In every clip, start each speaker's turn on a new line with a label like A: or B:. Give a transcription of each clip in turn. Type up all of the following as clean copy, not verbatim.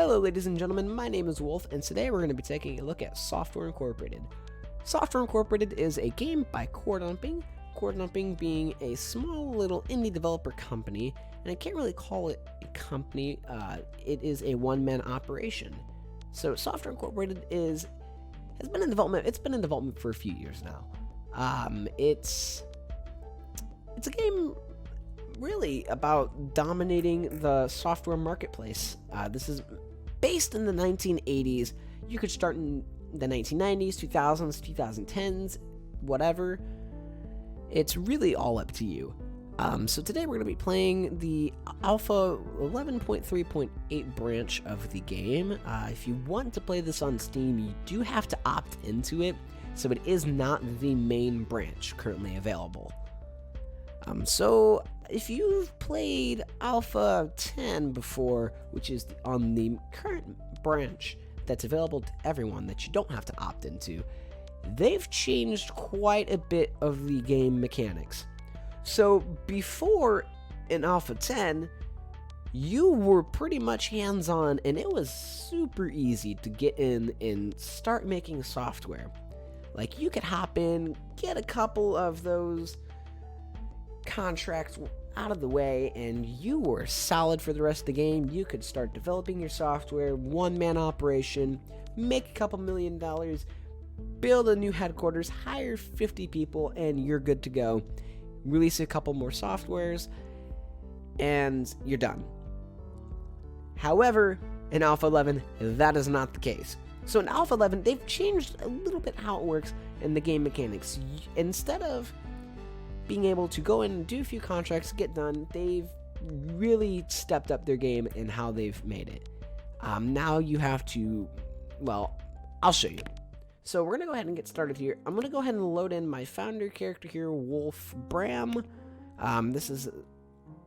A: Hello ladies and gentlemen, my name is Wolf, and today we're going to be taking a look at Software Incorporated. Software Incorporated is a game by Core Dumping being a small little indie developer company, and I can't really call it a company, it is a one-man operation. So Software Incorporated has been in development for a few years now. It's a game really about dominating the software marketplace. This is based in the 1980s. You could start in the 1990s, 2000s, 2010s, whatever. It's really all up to you. So today we're going to be playing the Alpha 11.3.8 branch of the game. If you want to play this on Steam, you do have to opt into it, so it is not the main branch currently available. So if you've played Alpha 10 before, which is on the current branch that's available to everyone that you don't have to opt into, they've changed quite a bit of the game mechanics. So before in Alpha 10, you were pretty much hands-on, and it was super easy to get in and start making software. Like, you could hop in, get a couple of those contracts out of the way, and you were solid for the rest of the game. You could start developing your software, one-man operation, make a couple $1 million, build a new headquarters, hire 50 people, and you're good to go. Release a couple more softwares, and you're done. However, in Alpha 11, that is not the case. So in Alpha 11, they've changed a little bit how it works in the game mechanics. Instead of being able to go in and do a few contracts, get done, they've really stepped up their game in how they've made it. Now you have to, well, I'll show you. So we're going to go ahead and get started here. I'm going to go ahead and load in my founder character here, Wolffe Bram. This is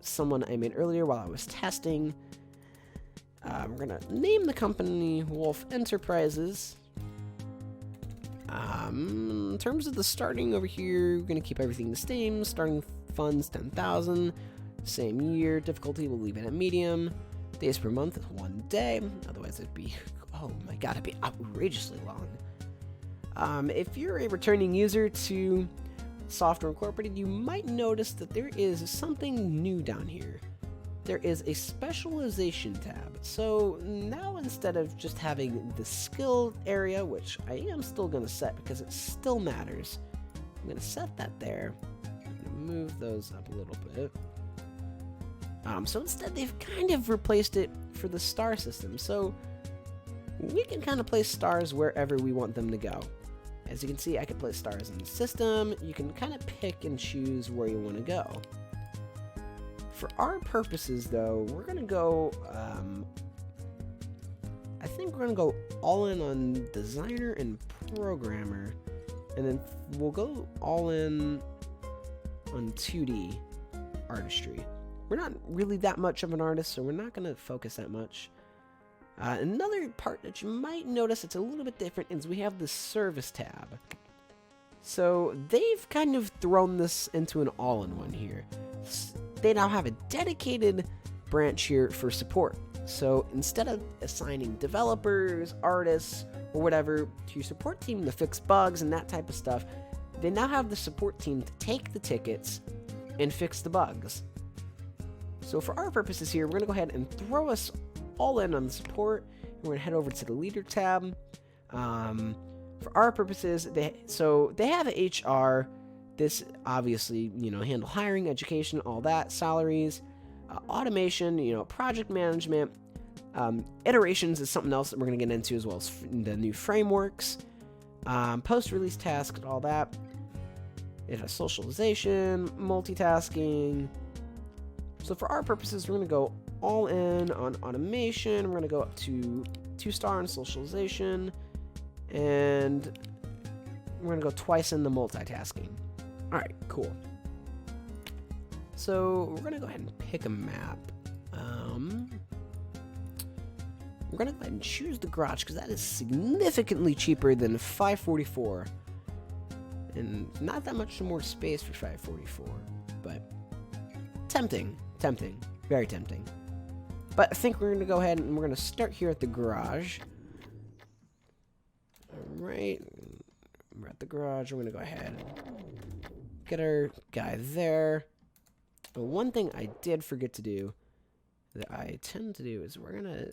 A: someone I made earlier while I was testing. We're going to name the company Wolffe Enterprises. In terms of the starting over here, we're going to keep everything the same. Starting funds, 10,000. Same year. Difficulty, we'll leave it at medium. Days per month is 1 day. Otherwise, it'd be, oh my god, it'd be outrageously long. If you're a returning user to Software Incorporated, you might notice that there is something new down here. There is a specialization tab. So now, instead of just having the skill area, which I am still going to set because it still matters, I'm going to set that there. I'm going to move those up a little bit. So instead, they've kind of replaced it for the star system. So we can kind of place stars wherever we want them to go. As you can see, I can place stars in the system. You can kind of pick and choose where you want to go. For our purposes, though, we're going to go, I think we're going to go all in on designer and programmer, and then we'll go all in on 2D artistry. We're not really that much of an artist, so we're not going to focus that much. Another part that you might notice it's a little bit different is we have the service tab. So they've kind of thrown this into an all-in-one here. They now have a dedicated branch here for support. So instead of assigning developers, artists, or whatever to your support team to fix bugs and that type of stuff, they now have the support team to take the tickets and fix the bugs. So for our purposes here, we're going to go ahead and throw us all in on the support. We're going to head over to the leader tab. For our purposes, they have HR. This obviously, handle hiring, education, all that, salaries, automation, project management. Iterations is something else that we're going to get into, as well as the new frameworks, post-release tasks, all that. It has socialization, multitasking. So for our purposes, we're going to go all in on automation. We're going to go up to 2-star on socialization, and we're going to go twice in the multitasking. All right, cool. So we're going to go ahead and pick a map. We're going to go ahead and choose the garage because that is significantly cheaper than 544. And not that much more space for 544, but tempting, very tempting. But I think we're going to go ahead and we're going to start here at the garage. Alright, we're at the garage. We're going to go ahead and get our guy there. But one thing I did forget to do, that I tend to do, is we're going to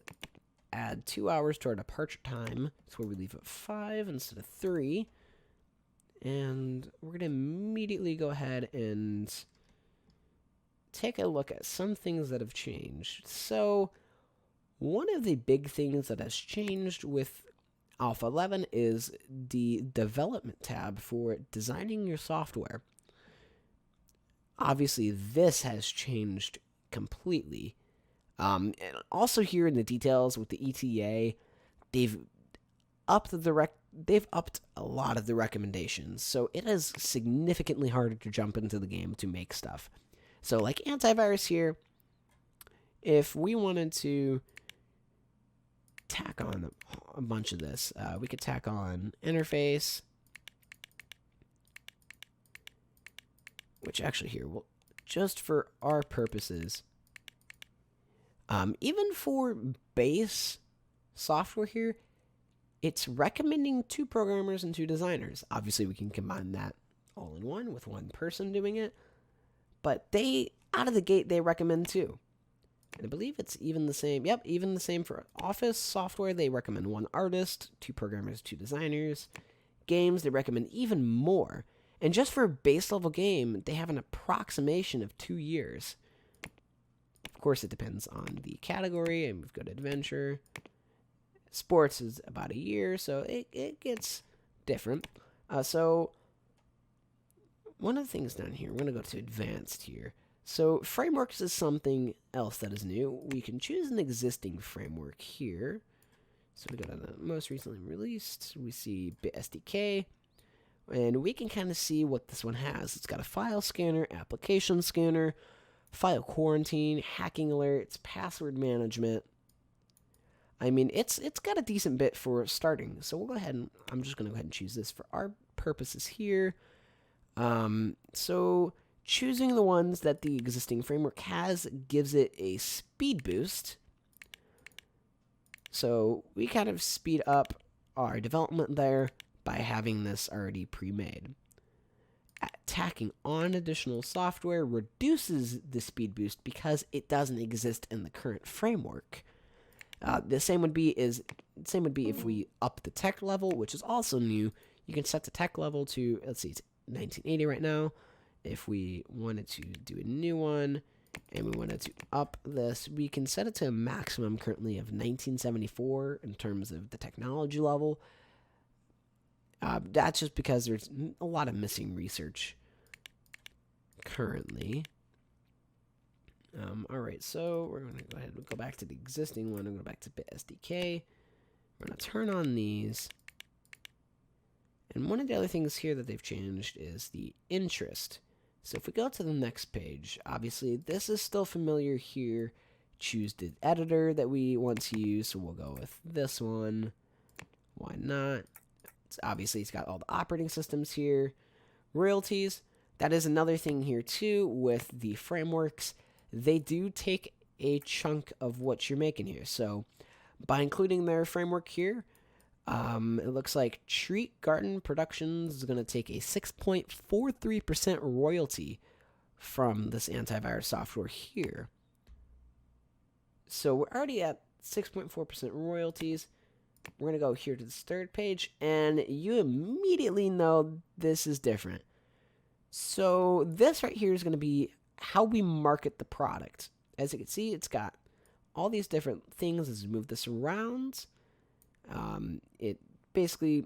A: add 2 hours to our departure time. That's where we leave at 5 instead of 3. And we're going to immediately go ahead and take a look at some things that have changed. So, one of the big things that has changed with Alpha 11 is the development tab for designing your software. Obviously, this has changed completely. And also here in the details with the ETA, they've upped a lot of the recommendations, so it is significantly harder to jump into the game to make stuff. So like antivirus here, if we wanted to tack on a bunch of this, we could tack on interface, which actually here, well, just for our purposes, even for base software here, it's recommending 2 programmers and 2 designers. Obviously, we can combine that all in one with one person doing it. But out of the gate, they recommend 2. And I believe it's even the same. Yep, even the same for Office software. They recommend 1 artist, 2 programmers, 2 designers. Games, they recommend even more. And just for a base level game, they have an approximation of 2 years. Of course, it depends on the category, and we've got adventure. Sports is about a year, so it gets different. So one of the things down here, we're going to go to advanced here. So frameworks is something else that is new. We can choose an existing framework here. So we go to the most recently released. We see BitSDK. And we can kind of see what this one has. It's got a file scanner, application scanner, file quarantine, hacking alerts, password management. I mean, it's got a decent bit for starting. So we'll go ahead and I'm just going to go ahead and choose this for our purposes here. So choosing the ones that the existing framework has gives it a speed boost. So we kind of speed up our development there by having this already pre-made. Tacking on additional software reduces the speed boost because it doesn't exist in the current framework. The same would be if we up the tech level, which is also new. You can set the tech level to, let's see, it's 1980 right now. If we wanted to do a new one and we wanted to up this, we can set it to a maximum currently of 1974 in terms of the technology level. That's just because there's a lot of missing research currently. Alright, so we're going to go ahead and go back to the existing one and go back to BitSDK. We're going to turn on these. And one of the other things here that they've changed is the interest. So if we go to the next page, obviously this is still familiar here. Choose the editor that we want to use, so we'll go with this one. Why not? Obviously, it's got all the operating systems here. Royalties, that is another thing here too with the frameworks. They do take a chunk of what you're making here. So by including their framework here, it looks like Treat Garden Productions is going to take a 6.43% royalty from this antivirus software here. So we're already at 6.4% royalties. We're going to go here to this third page, and you immediately know this is different. So this right here is going to be how we market the product. As you can see, it's got all these different things. As we move this around, it basically,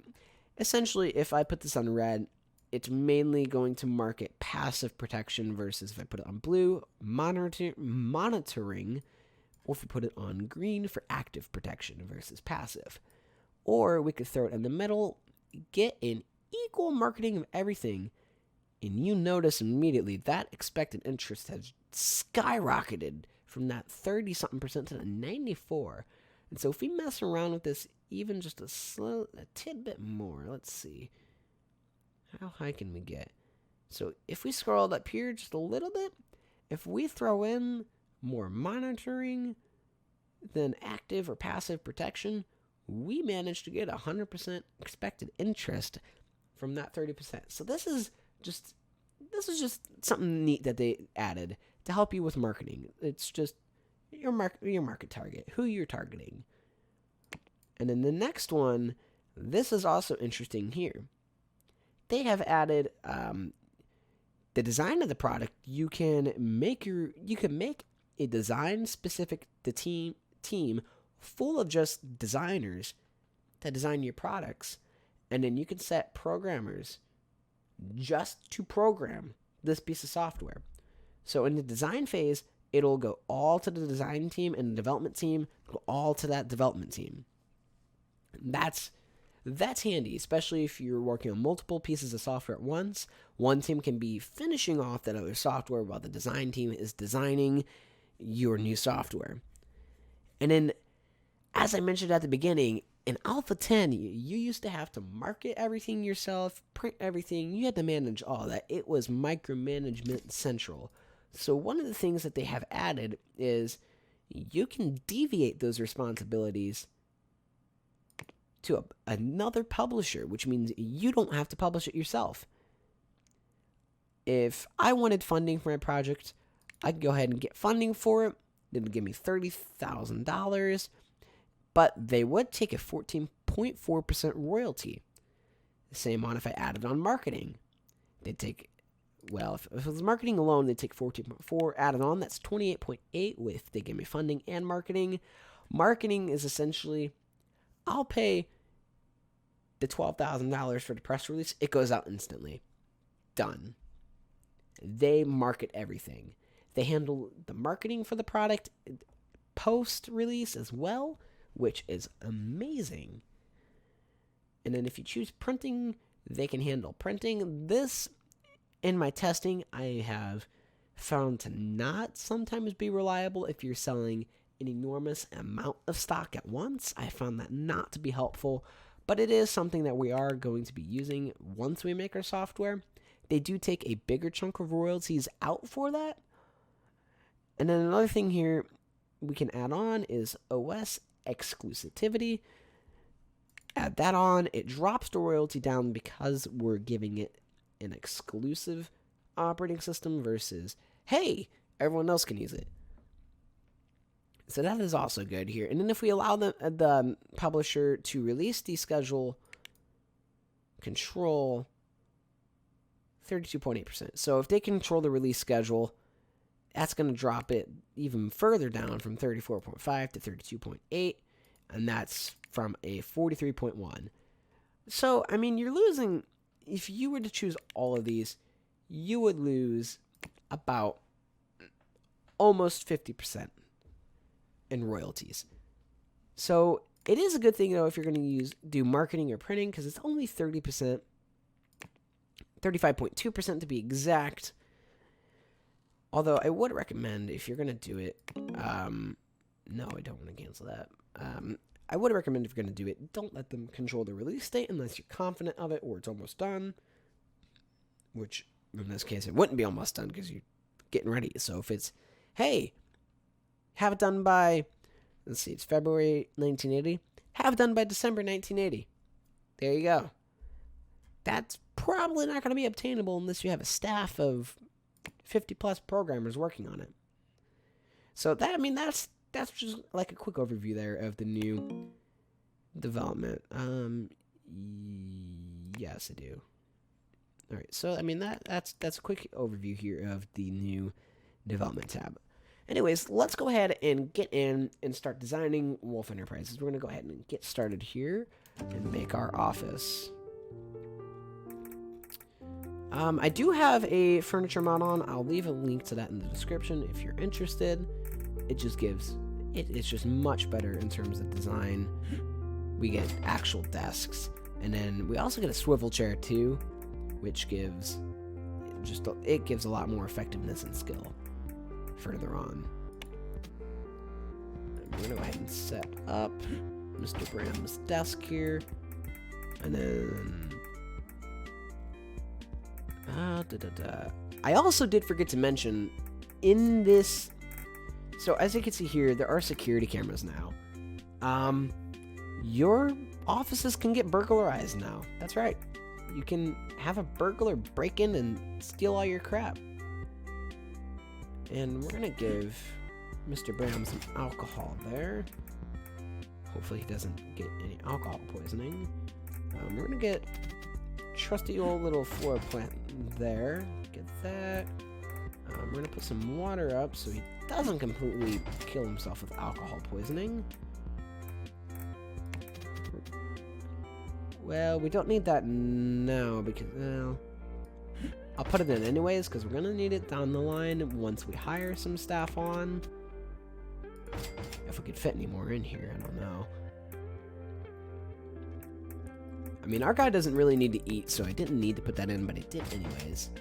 A: essentially, if I put this on red, it's mainly going to market passive protection versus if I put it on blue, monitoring, or if we put it on green for active protection versus passive. Or we could throw it in the middle, get an equal marketing of everything, and you notice immediately that expected interest has skyrocketed from that 30-something% to the 94. And so if we mess around with this even just a tidbit more, let's see. How high can we get? So if we scroll up here just a little bit, if we throw in more monitoring, than active or passive protection, we managed to get 100% expected interest from that 30%. So this is just something neat that they added to help you with marketing. It's just your market target, who you're targeting. And then the next one, this is also interesting here. They have added the design of the product. You can make a design specific to team full of just designers that design your products, and then you can set programmers just to program this piece of software. So in the design phase, it'll go all to the design team, and the development team go all to that development team. That's handy, especially if you're working on multiple pieces of software at once. One team can be finishing off that other software while the design team is designing your new software. And then, as I mentioned at the beginning, in Alpha 10, you used to have to market everything yourself, print everything. You had to manage all that. It was micromanagement central. So one of the things that they have added is you can deviate those responsibilities to another publisher, which means you don't have to publish it yourself. If I wanted funding for my project, I could go ahead and get funding for it. They would give me $30,000, but they would take a 14.4% royalty. The same amount if I added on marketing. They'd take, well, if it was marketing alone, they'd take 14.4. Added on, that's 28.8 if they give me funding and marketing. Marketing is essentially, I'll pay the $12,000 for the press release. It goes out instantly. Done. They market everything. They handle the marketing for the product post-release as well, which is amazing. And then if you choose printing, they can handle printing. This, in my testing, I have found to not sometimes be reliable if you're selling an enormous amount of stock at once. I found that not to be helpful, but it is something that we are going to be using once we make our software. They do take a bigger chunk of royalties out for that. And then another thing here we can add on is OS exclusivity. Add that on. It drops the royalty down because we're giving it an exclusive operating system versus, hey, everyone else can use it. So that is also good here. And then if we allow the publisher to release the schedule, control 32.8%. So if they control the release schedule, that's going to drop it even further down from 34.5 to 32.8, and that's from a 43.1. So, I mean, you're losing, if you were to choose all of these, you would lose about almost 50% in royalties. So, it is a good thing, though, if you're going to do marketing or printing, because it's only 30%, 35.2% to be exact. Although I would recommend, if you're going to do it, no, I don't want to cancel that. I would recommend if you're going to do it, don't let them control the release date unless you're confident of it or it's almost done. Which, in this case, it wouldn't be almost done because you're getting ready. So if it's, hey, have it done by, let's see, it's February 1980. Have it done by December 1980. There you go. That's probably not going to be obtainable unless you have a staff of 50 plus programmers working on it. So that, I mean, that's just like a quick overview there of the new development. Yes, I do. All right, so I mean that's a quick overview here of the new development tab. Anyways, let's go ahead and get in and start designing Wolffe Enterprises. We're gonna go ahead and get started here and make our office. I do have a furniture mod on. I'll leave a link to that in the description if you're interested. It just gives, it's just much better in terms of design. We get actual desks, and then we also get a swivel chair too, which gives it gives a lot more effectiveness and skill further on. And we're gonna go ahead and set up Mr. Graham's desk here, and then I also did forget to mention in this So as you can see here, there are security cameras now. Your offices can get burglarized now. That's right. You can have a burglar break in and steal all your crap. And we're gonna give Mr. Brown some alcohol there. Hopefully he doesn't get any alcohol poisoning. We're gonna get trusty old little floor plant there. Get that. We're gonna put some water up so he doesn't completely kill himself with alcohol poisoning. Well, we don't need that now because, well, I'll put it in anyways because we're gonna need it down the line once we hire some staff on. If we could fit any more in here, I don't know. I mean, our guy doesn't really need to eat, so I didn't need to put that in, but I did anyways.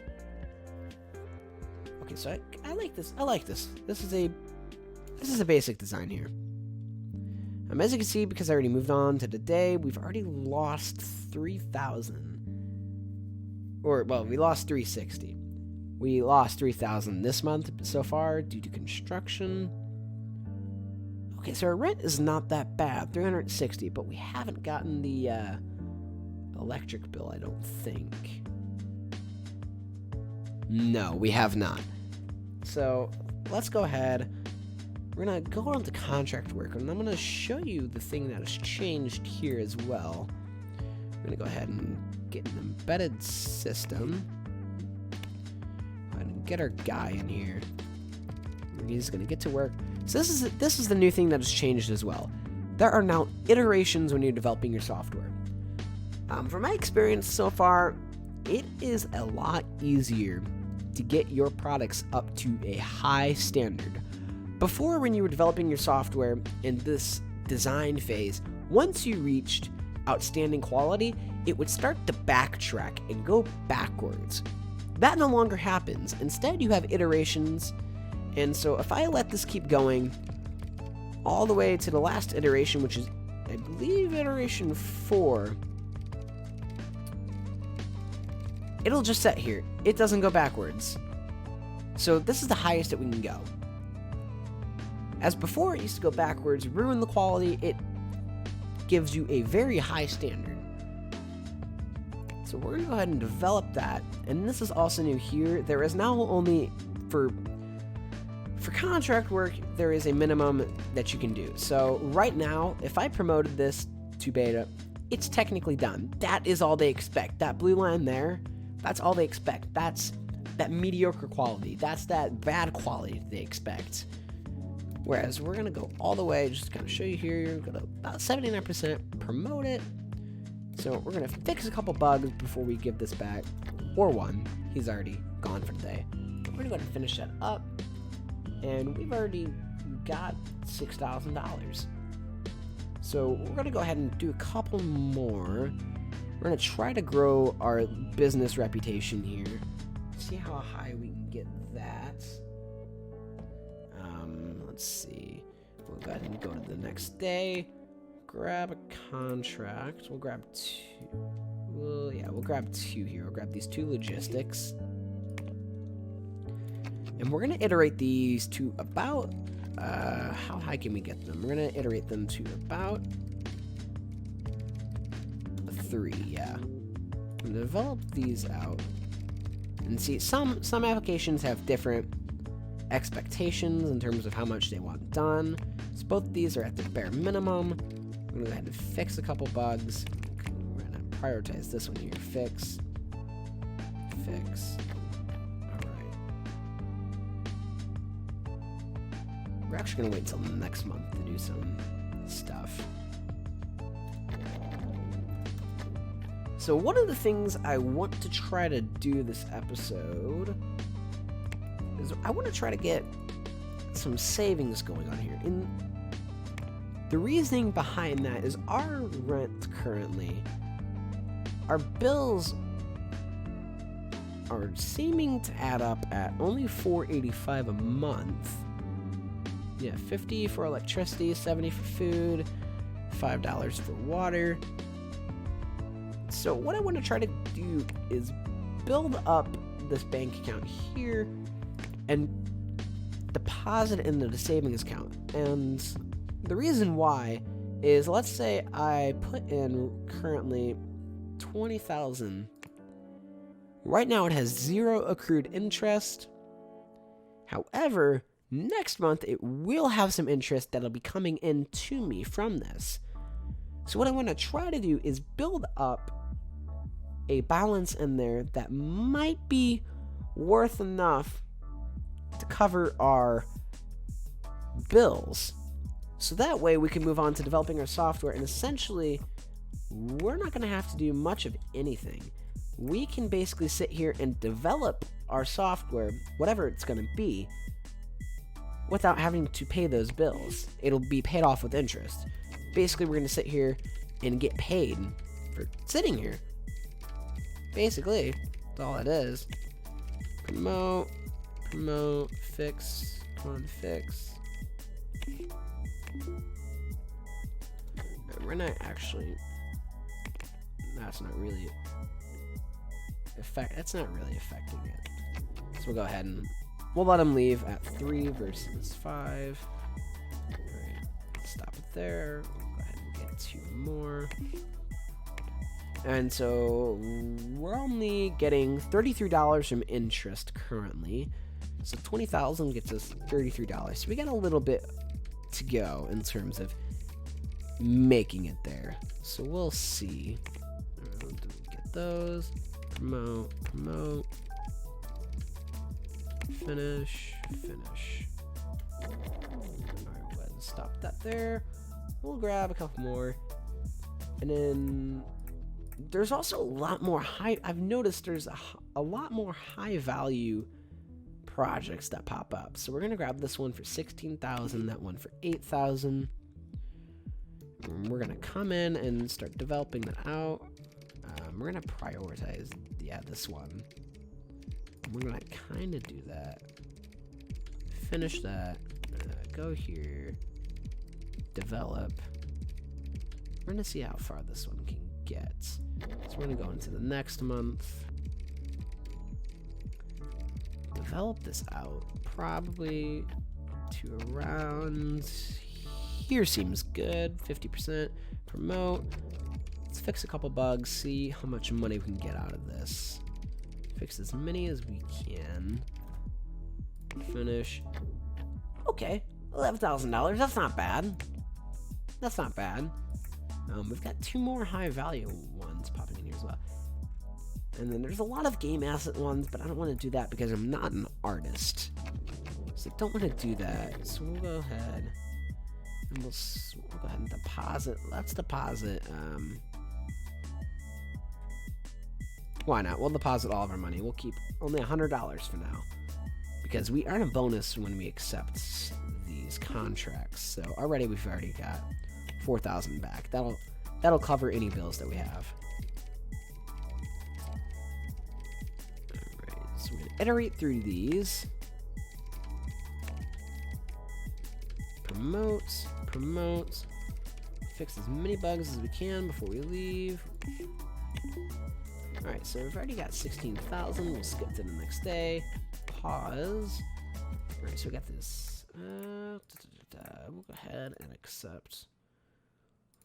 A: Okay, so I like this. I like this. This is a basic design here. As you can see, because I already moved on to today, we've already lost 3,000. Or, well, we lost 360. We lost 3,000 this month so far due to construction. Okay, so our rent is not that bad, 360, but we haven't gotten the electric bill, I don't think. No, we have not. So, let's go ahead. We're going to go on to contract work, and I'm going to show you the thing that has changed here as well. We're going to go ahead and get an embedded system. Go ahead and get our guy in here. He's going to get to work. So this is the new thing that has changed as well. There are now iterations when you're developing your software. From my experience so far, it is a lot easier to get your products up to a high standard. Before, when you were developing your software in this design phase, once you reached outstanding quality, it would start to backtrack and go backwards. That no longer happens. Instead, you have iterations, and so if I let this keep going all the way to the last iteration, which is, I believe, iteration 4, it'll just set here. It doesn't go backwards. So this is the highest that we can go. As before, it used to go backwards, ruin the quality. It gives you a very high standard. So we're going to go ahead and develop that. And this is also new here. There is now only, for contract work, there is a minimum that you can do. So right now, if I promoted this to beta, it's technically done. That is all they expect. That blue line there, that's all they expect. That's that mediocre quality. That's that bad quality they expect. Whereas we're going to go all the way, just kind of show you here, you're going to about 79% promote it. So we're going to fix a couple bugs before we give this back. Or one. He's already gone for the day. We're going to go ahead and finish that up. And we've already got $6,000. So we're going to go ahead and do a couple more. We're going to try to grow our business reputation here. See how high we can get that. Let's see. We'll go ahead and go to the next day. Grab a contract. We'll grab 2. Well, yeah, we'll grab 2 here. We'll grab these 2 logistics. And we're going to iterate these to about... how high can we get them? We're going to iterate them to about... 3, yeah. I'm going to develop these out. And see, some applications have different expectations in terms of how much they want done. So both of these are at the bare minimum. I'm going to go ahead and fix a couple bugs. We're going to prioritize this one here. Fix. Fix. Alright. We're actually going to wait until next month to do some stuff. So one of the things I want to try to do this episode is I want to try to get some savings going on here. And the reasoning behind that is our rent currently, our bills are seeming to add up at only $485 a month. Yeah, $50 for electricity, $70 for food, $5 for water. So what I want to try to do is build up this bank account here and deposit it into the savings account. And the reason why is, let's say I put in currently 20,000. Right now it has 0 accrued interest. However, next month it will have some interest that'll be coming in to me from this. So what I want to try to do is build up a balance in there that might be worth enough to cover our bills. So that way we can move on to developing our software, and essentially we're not going to have to do much of anything. We can basically sit here and develop our software, whatever it's going to be, without having to pay those bills. It'll be paid off with interest. Basically, we're going to sit here and get paid for sitting here. Basically, that's all it is. Promote, fix, come on, fix. We're not actually, that's not really affecting it. So we'll go ahead and we'll let him leave at 3 versus 5. Alright, stop it there. We'll go ahead and get 2 more. And so we're only getting $33 from interest currently. So 20,000 gets us $33. So we got a little bit to go in terms of making it there. So we'll see. Get those. Promote. Finish. Alright, go ahead and stop that there. We'll grab a couple more. And then there's also a lot more I've noticed there's a lot more high value projects that pop up. So we're gonna grab this one for 16,000, that one for 8,000. We're gonna come in and start developing that out. We're gonna prioritize, this one. We're gonna kind of do that. Finish that. Go here. Develop. We're gonna see how far this one can get. So we're gonna go into the next month. Develop this out probably to around here. Seems good. 50%. Promote. Let's fix a couple bugs, see how much money we can get out of this. Fix as many as we can. Finish. Okay, $11,000. That's not bad. That's not bad. We've got 2 more high value ones popping in here as well. And then there's a lot of game asset ones, but I don't want to do that because I'm not an artist. So I don't want to do that. So we'll go ahead and we'll go ahead and deposit. Let's deposit. Why not? We'll deposit all of our money. We'll keep only $100 for now, because we earn a bonus when we accept these contracts. So already we've already got 4,000 back. That'll cover any bills that we have. Alright, so we're gonna iterate through these. Promote. Fix as many bugs as we can before we leave. Alright, so we've already got 16,000. We'll skip to the next day. Pause. Alright, so we got this. We'll go ahead and accept.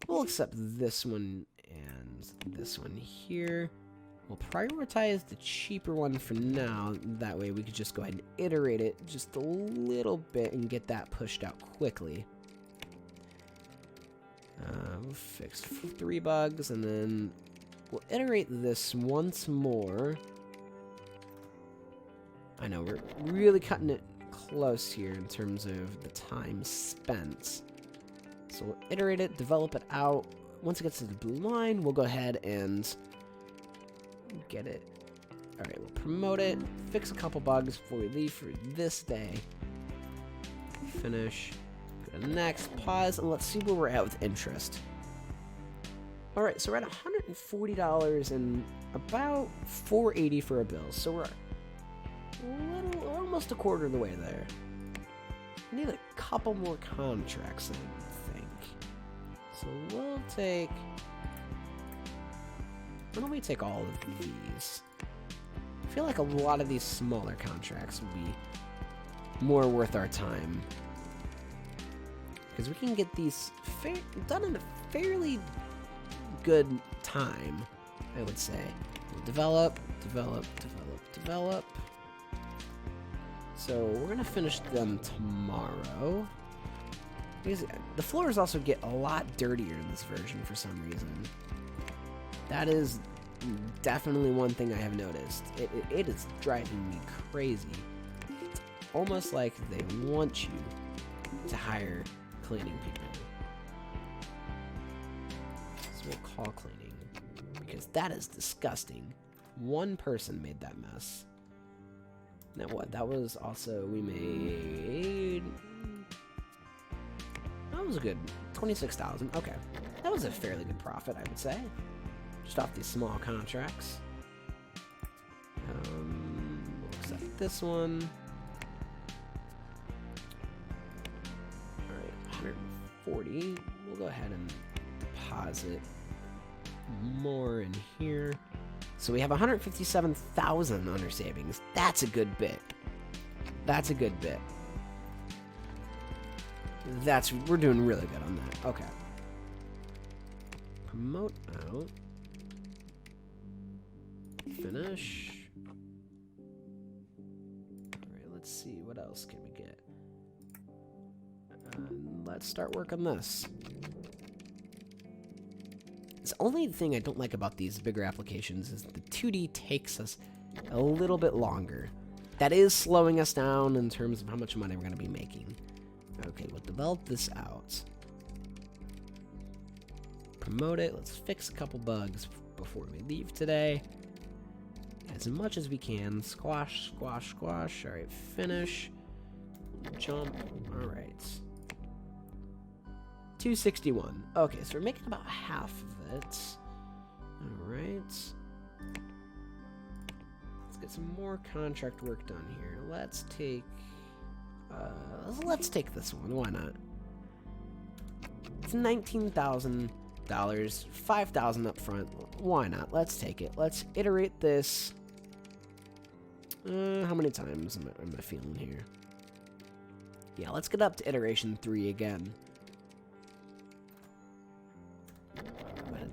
A: We'll accept this one and this one here. We'll prioritize the cheaper one for now. That way we could just go ahead and iterate it just a little bit and get that pushed out quickly. We'll fix 3 bugs and then we'll iterate this once more. I know, we're really cutting it close here in terms of the time spent. So we'll iterate it, develop it out. Once it gets to the blue line, we'll go ahead and get it. Alright, we'll promote it, fix a couple bugs before we leave for this day. Finish. Go to the next, pause, and let's see where we're at with interest. Alright, so we're at $140 and about $480 for our bills. So we're almost a quarter of the way there. We need a couple more contracts, I think. So we'll take... Why don't we take all of these? I feel like a lot of these smaller contracts would be more worth our time. Because we can get these done in a fairly good time, I would say. We'll develop. So we're going to finish them tomorrow. Because the floors also get a lot dirtier in this version for some reason. That is definitely one thing I have noticed. It is driving me crazy. It's almost like they want you to hire cleaning people. So we'll call cleaning, because that is disgusting. One person made that mess. Now what? That was also, we made... That was a good 26,000. Okay. That was a fairly good profit, I would say. Just off these small contracts. We'll accept this one. Alright, 140. We'll go ahead and deposit more in here. So we have 157,000 under savings. That's a good bit. That's a good bit. We're doing really good on that. Okay. Promote out. Finish. Alright, let's see. What else can we get? Let's start work on this. The only thing I don't like about these bigger applications is the 2D takes us a little bit longer. That is slowing us down in terms of how much money we're going to be making. Okay, we'll develop this out. Promote it. Let's fix a couple bugs before we leave today. As much as we can. Squash, squash, squash. Alright, finish. Jump. Alright. 261. Okay, so we're making about half of it. Alright. Let's get some more contract work done here. Let's take this one. Why not? It's $19,000, $5,000 up front. Why not? Let's take it. Let's iterate this. How many times am I feeling here? Yeah, let's get up to iteration 3 again.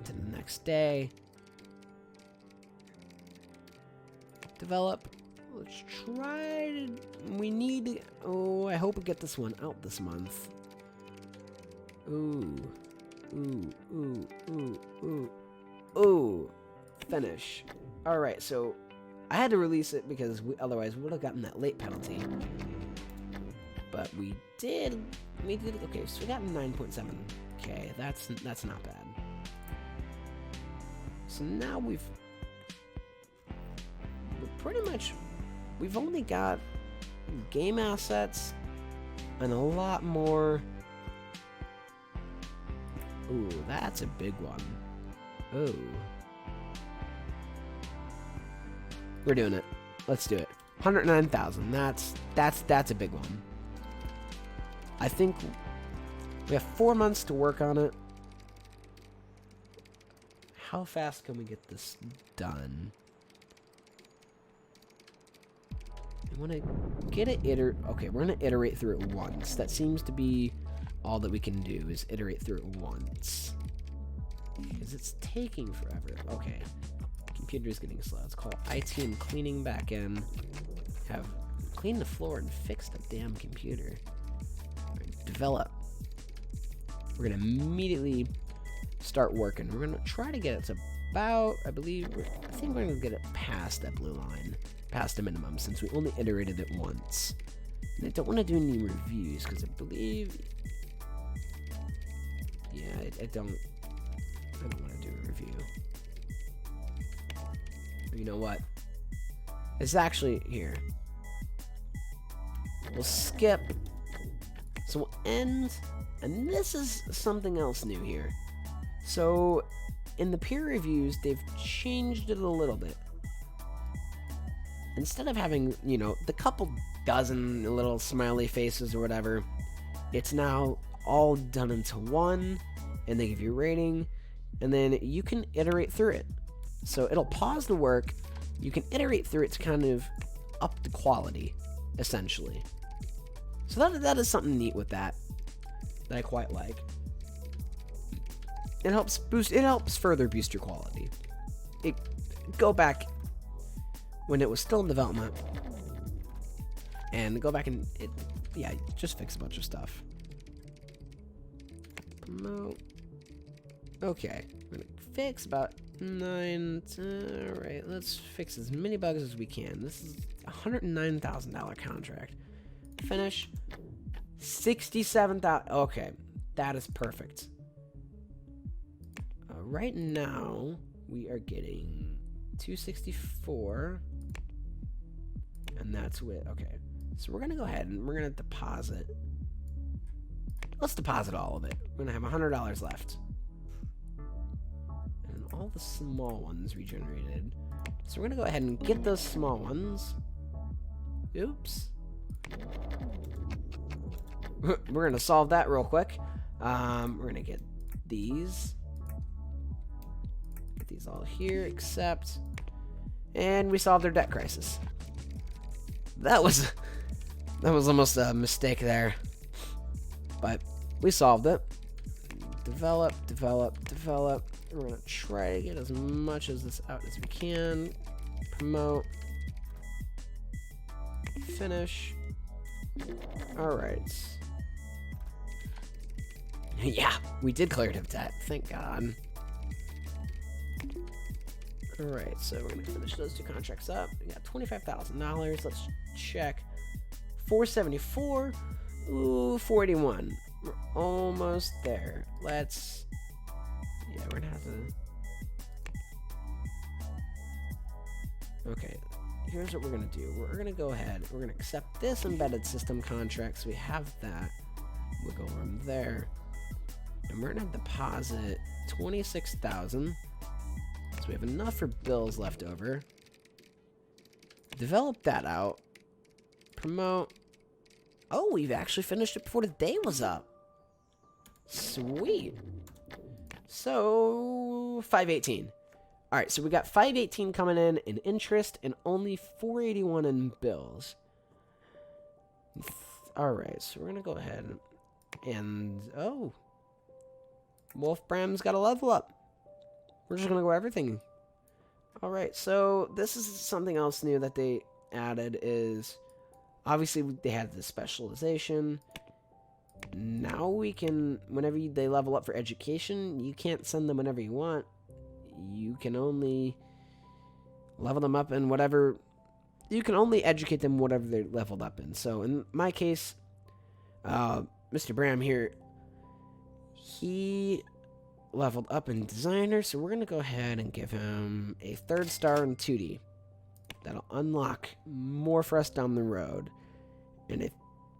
A: To the next day. Develop. Let's try to... We need... Oh, I hope we get this one out this month. Ooh. Ooh. Finish. Alright, so... I had to release it because otherwise we would have gotten that late penalty. But we did... Okay, so we got 9.7k. That's not bad. So now we've only got game assets and a lot more. Ooh, that's a big one. Ooh. We're doing it. Let's do it. 109,000. That's a big one. I think we have 4 months to work on it. How fast can we get this done? I want to get it Okay, we're going to iterate through it once. That seems to be all that we can do, is iterate through it once. Because it's taking forever. Okay. Computer's getting slow. Let's call IT and cleaning back in. Have cleaned the floor and fixed the damn computer. Right, develop. We're going to immediately start working. We're going to try to get it to about, I think we're going to get it past that blue line. Past the minimum, since we only iterated it once. And I don't want to do any reviews, because I believe... Yeah, I don't want to do a review. You know what? It's actually here. We'll skip. So we'll end, and this is something else new here. So in the peer reviews, they've changed it a little bit. Instead of having, you know, the couple dozen little smiley faces or whatever, it's now all done into one, and they give you a rating, and then you can iterate through it. So it'll pause the work, you can iterate through it to kind of up the quality, essentially. So that is something neat with that I quite like. It helps further boost your quality. Go back when it was still in development and go back and just fix a bunch of stuff. Promote. Okay, we're gonna fix about 9. Alright, let's fix as many bugs as we can. This is a $109,000 contract. Finish. 67,000. Okay, that is perfect. Right now, we are getting 264. And that's with, okay. So we're gonna go ahead and we're gonna deposit. Let's deposit all of it. We're gonna have $100 left. And all the small ones regenerated. So we're gonna go ahead and get those small ones. Oops. We're gonna solve that real quick. We're gonna get these. Get these all here, accept. And we solved our debt crisis. That was almost a mistake there. But we solved it. Develop. We're gonna try to get as much of this out as we can. Promote. Finish. Alright. Yeah, we did clear debt. Thank God. Alright, so we're gonna finish those two contracts up. We got $25,000. Let's check. 474. Ooh, 481. We're almost there. Let's. Yeah, we're gonna have to. Okay, here's what we're gonna do. We're gonna go ahead. We're gonna accept this embedded system contract, so we have that. Wiggle room there, and we're gonna deposit 26,000. So we have enough for bills left over. Develop that out. Promote. Oh, we've actually finished it before the day was up. Sweet. So 518. All right, so we got 518 coming in interest and only 481 in bills. All right, so we're gonna go ahead and Wolffe got a level up. We're just gonna go everything. All right, so this is something else new that they added is obviously they had the specialization. Now we can, whenever they level up for education, you can't send them whenever you want. You can only level them up in whatever, you can only educate them whatever they're leveled up in. So in my case, Mr. Bram here, he leveled up in designer, so we're gonna go ahead and give him a 3rd star in 2D. That'll unlock more for us down the road. And I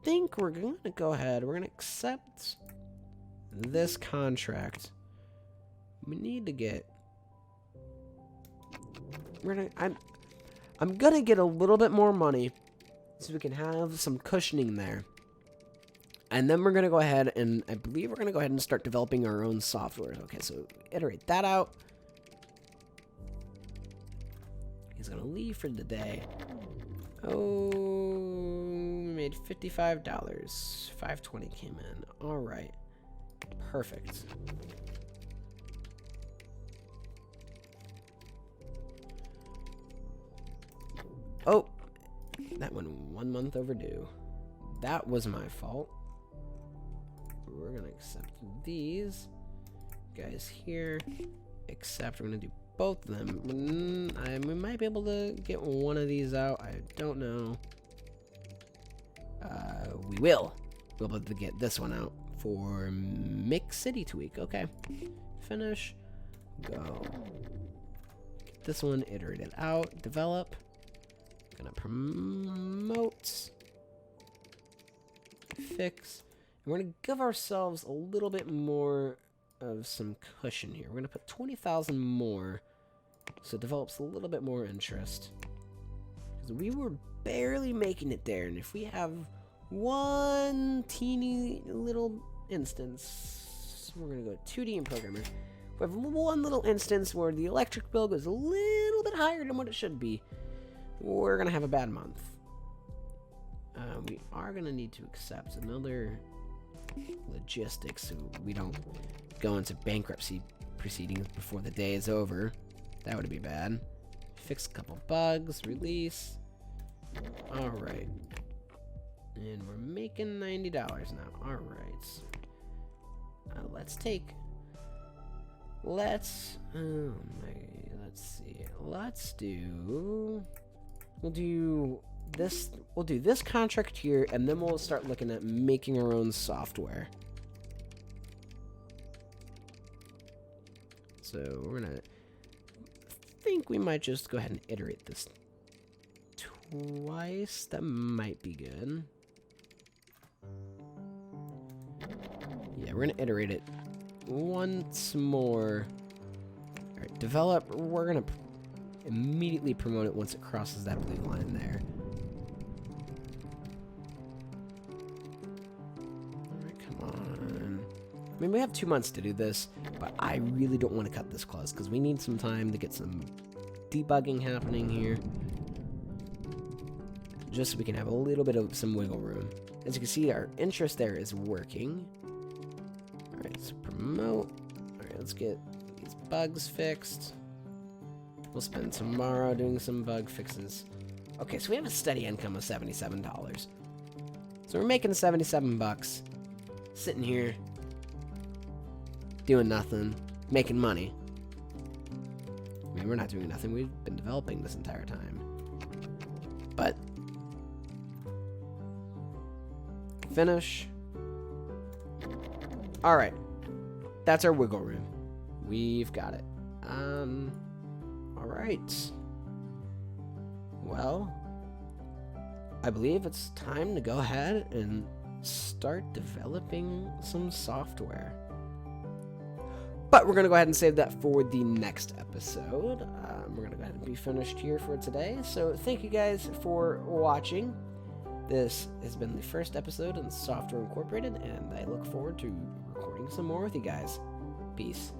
A: think we're gonna go ahead, we're gonna accept this contract. We need to get, I'm gonna get a little bit more money so we can have some cushioning there. And then we're going to go ahead and I believe we're going to go ahead and start developing our own software. Okay, so iterate that out. He's going to leave for the day. Oh, we made $55. 520 came in. All right. Perfect. Oh, that went 1 month overdue. That was my fault. We're gonna accept these guys here. Accept. We're gonna do both of them. We might be able to get one of these out. I don't know. We will. We'll be able to get this one out for Mix City Tweak. Okay. Finish. Go. Get this one. Iterate it out. Develop. Gonna promote. Fix. We're going to give ourselves a little bit more of some cushion here. We're going to put 20,000 more so it develops a little bit more interest. Because we were barely making it there. And if we have one teeny little instance, we're going to go 2D in Programmer. If we have one little instance where the electric bill goes a little bit higher than what it should be, we're going to have a bad month. We are going to need to accept another logistics so we don't go into bankruptcy proceedings before the day is over. That would be bad. Fix a couple bugs, release. Alright. And we're making $90 now. Alright. Let's see. We'll do this contract here, and then we'll start looking at making our own software. So we're gonna think we might just go ahead and iterate this twice. That might be good. Yeah, we're gonna iterate it once more. All right, develop. We're gonna immediately promote it once it crosses that blue line there. All right, come on. I mean, we have 2 months to do this, but I really don't want to cut this clause because we need some time to get some debugging happening here, just so we can have a little bit of some wiggle room. As you can see, our interest there is working. All right, let's promote. All right, let's get these bugs fixed. We'll spend tomorrow doing some bug fixes. Okay, so we have a steady income of $77. So we're making 77 bucks, sitting here, doing nothing, making money. I mean, we're not doing nothing. We've been developing this entire time. But finish. All right, that's our wiggle room. We've got it. All right. Well, I believe it's time to go ahead and start developing some software. But we're going to go ahead and save that for the next episode. We're going to go ahead and be finished here for today. So thank you guys for watching. This has been the first episode in Software Incorporated, and I look forward to recording some more with you guys. Peace.